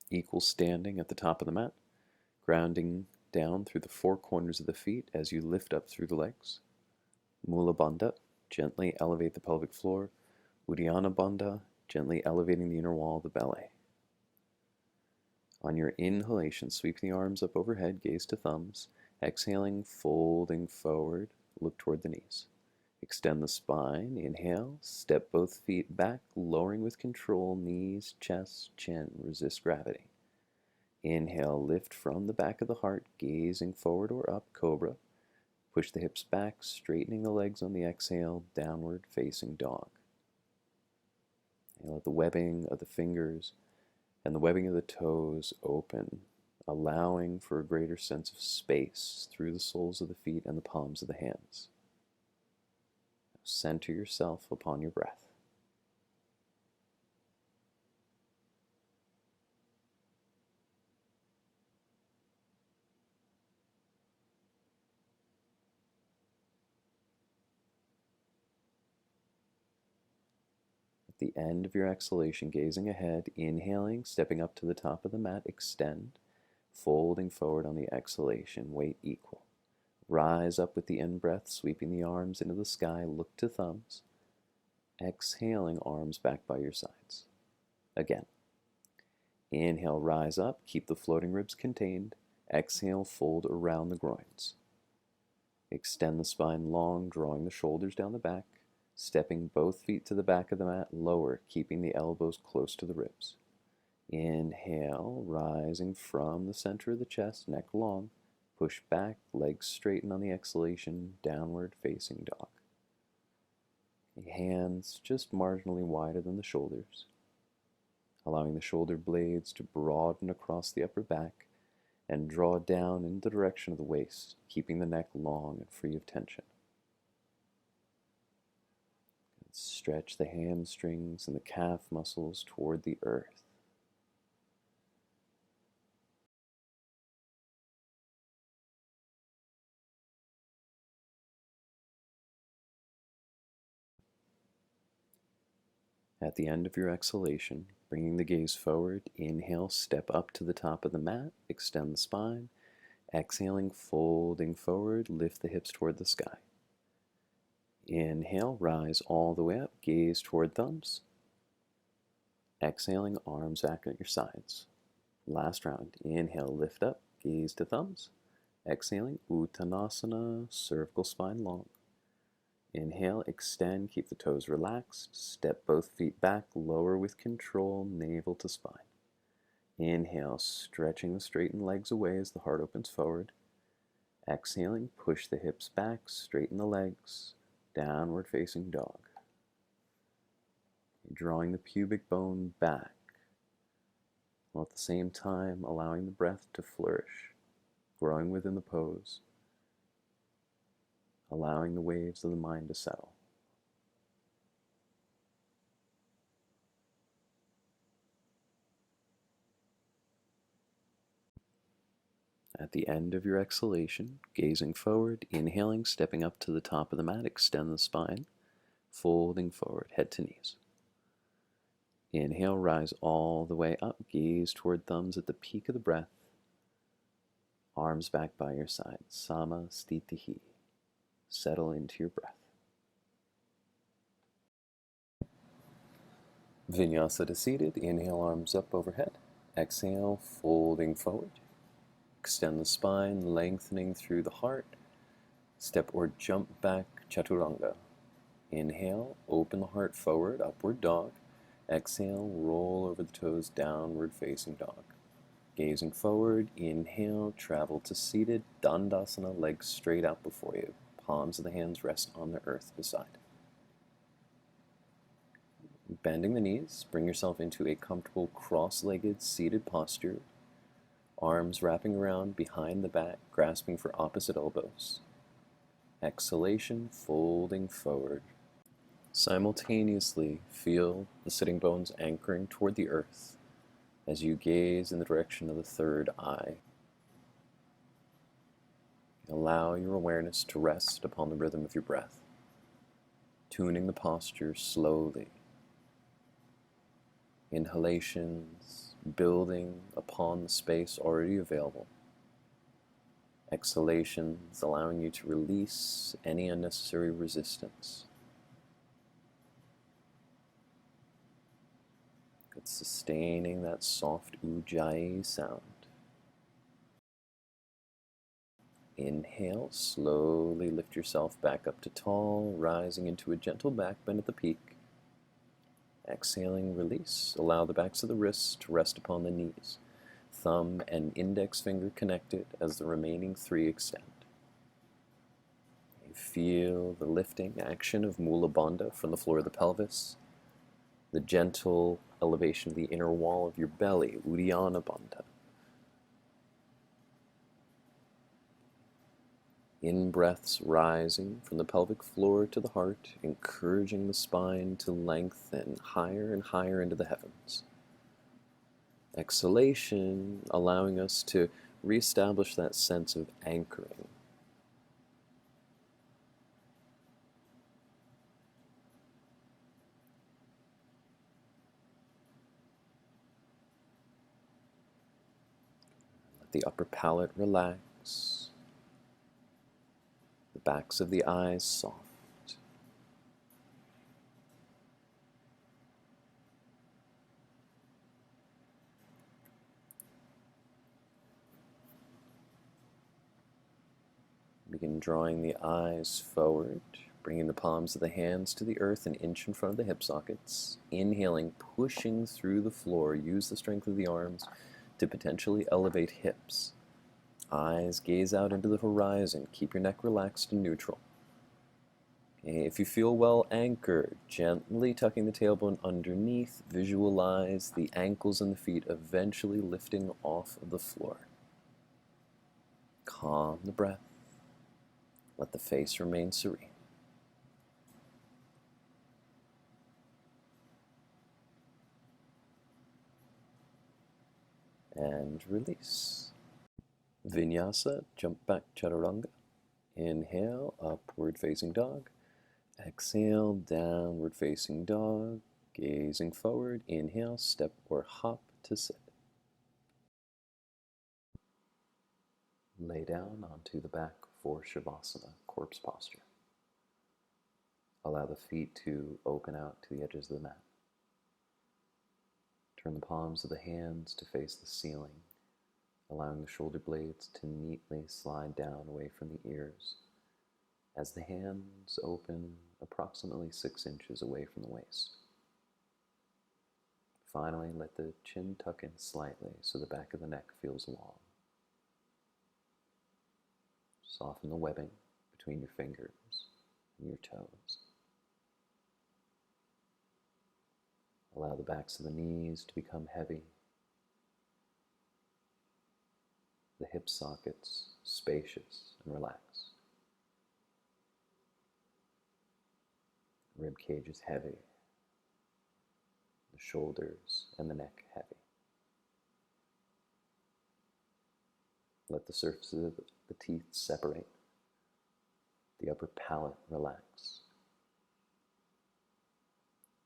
Equal standing at the top of the mat, grounding down through the four corners of the feet as you lift up through the legs. Mula Bandha, gently elevate the pelvic floor. Uddiyana Bandha, gently elevating the inner wall of the belly. On your inhalation, sweep the arms up overhead, gaze to thumbs. Exhaling, folding forward, look toward the knees. Extend the spine, inhale, step both feet back, lowering with control, knees, chest, chin, resist gravity. Inhale, lift from the back of the heart, gazing forward or up, cobra. Push the hips back, straightening the legs on the exhale, downward facing dog. And let the webbing of the fingers and the webbing of the toes open, allowing for a greater sense of space through the soles of the feet and the palms of the hands. Center yourself upon your breath. At the end of your exhalation, gazing ahead, inhaling, stepping up to the top of the mat, extend, folding forward on the exhalation, weight equal. Rise up with the in-breath, sweeping the arms into the sky, look to thumbs. Exhaling, arms back by your sides. Again. Inhale, rise up, keep the floating ribs contained. Exhale, fold around the groins. Extend the spine long, drawing the shoulders down the back. Stepping both feet to the back of the mat, lower, keeping the elbows close to the ribs. Inhale, rising from the center of the chest, neck long. Push back, legs straighten on the exhalation, downward facing dog. Hands just marginally wider than the shoulders, allowing the shoulder blades to broaden across the upper back and draw down in the direction of the waist, keeping the neck long and free of tension. Stretch the hamstrings and the calf muscles toward the earth. At the end of your exhalation, bringing the gaze forward, inhale, step up to the top of the mat, extend the spine. Exhaling, folding forward, lift the hips toward the sky. Inhale, rise all the way up, gaze toward thumbs. Exhaling, arms back at your sides. Last round, inhale, lift up, gaze to thumbs. Exhaling, Uttanasana, cervical spine long. Inhale, extend, keep the toes relaxed. Step both feet back, lower with control, navel to spine. Inhale, stretching the straightened legs away as the heart opens forward. Exhaling, push the hips back, straighten the legs, downward facing dog. Drawing the pubic bone back, while at the same time allowing the breath to flourish, growing within the pose, allowing the waves of the mind to settle. At the end of your exhalation, gazing forward, inhaling, stepping up to the top of the mat, extend the spine, folding forward, head to knees. Inhale, rise all the way up, gaze toward thumbs at the peak of the breath, arms back by your side, Samastitihi. Settle into your breath. Vinyasa to seated, inhale, arms up overhead. Exhale, folding forward. Extend the spine, lengthening through the heart. Step or jump back, Chaturanga. Inhale, open the heart forward, upward dog. Exhale, roll over the toes, downward facing dog. Gazing forward, inhale, travel to seated, Dandasana, legs straight out before you. Palms of the hands rest on the earth beside. Bending the knees, bring yourself into a comfortable cross-legged seated posture. Arms wrapping around behind the back, grasping for opposite elbows. Exhalation, folding forward. Simultaneously, feel the sitting bones anchoring toward the earth as you gaze in the direction of the third eye. Allow your awareness to rest upon the rhythm of your breath, tuning the posture slowly. Inhalations, building upon the space already available. Exhalations allowing you to release any unnecessary resistance. It's sustaining that soft ujjayi sound. Inhale, slowly lift yourself back up to tall, rising into a gentle back bend at the peak. Exhaling, release. Allow the backs of the wrists to rest upon the knees. Thumb and index finger connected as the remaining three extend. You feel the lifting action of Mula Bandha from the floor of the pelvis, the gentle elevation of the inner wall of your belly, Uddiyana Bandha. In-breaths rising from the pelvic floor to the heart, encouraging the spine to lengthen higher and higher into the heavens. Exhalation, allowing us to reestablish that sense of anchoring. Let the upper palate relax. The backs of the eyes soft. Begin drawing the eyes forward, bringing the palms of the hands to the earth an inch in front of the hip sockets. Inhaling, pushing through the floor. Use the strength of the arms to potentially elevate hips. Eyes gaze out into the horizon. Keep your neck relaxed and neutral. Okay, if you feel well anchored, gently tucking the tailbone underneath, visualize the ankles and the feet eventually lifting off of the floor. Calm the breath. Let the face remain serene. And release. Vinyasa, jump back chaturanga. Inhale, upward facing dog. Exhale, downward facing dog. Gazing forward, inhale, step or hop to sit. Lay down onto the back for Shavasana, corpse posture. Allow the feet to open out to the edges of the mat. Turn the palms of the hands to face the ceiling, allowing the shoulder blades to neatly slide down away from the ears as the hands open approximately 6 inches away from the waist. Finally, let the chin tuck in slightly so the back of the neck feels long. Soften the webbing between your fingers and your toes. Allow the backs of the knees to become heavy. The hip sockets spacious and relaxed. Rib cage is heavy. The shoulders and the neck heavy. Let the surfaces of the teeth separate. The upper palate relax.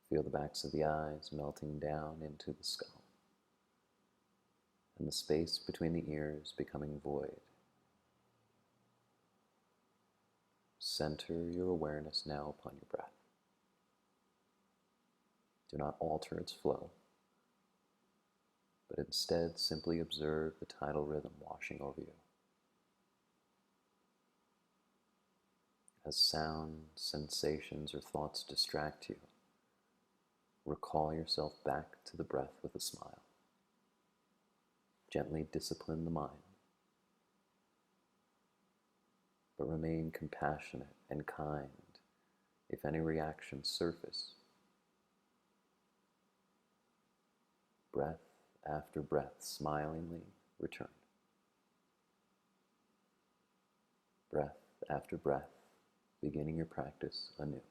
Feel the backs of the eyes melting down into the skull, and the space between the ears becoming void. Center your awareness now upon your breath. Do not alter its flow, but instead simply observe the tidal rhythm washing over you. As sound, sensations, or thoughts distract you, recall yourself back to the breath with a smile. Gently discipline the mind, but remain compassionate and kind if any reactions surface. Breath after breath smilingly return. Breath after breath, beginning your practice anew.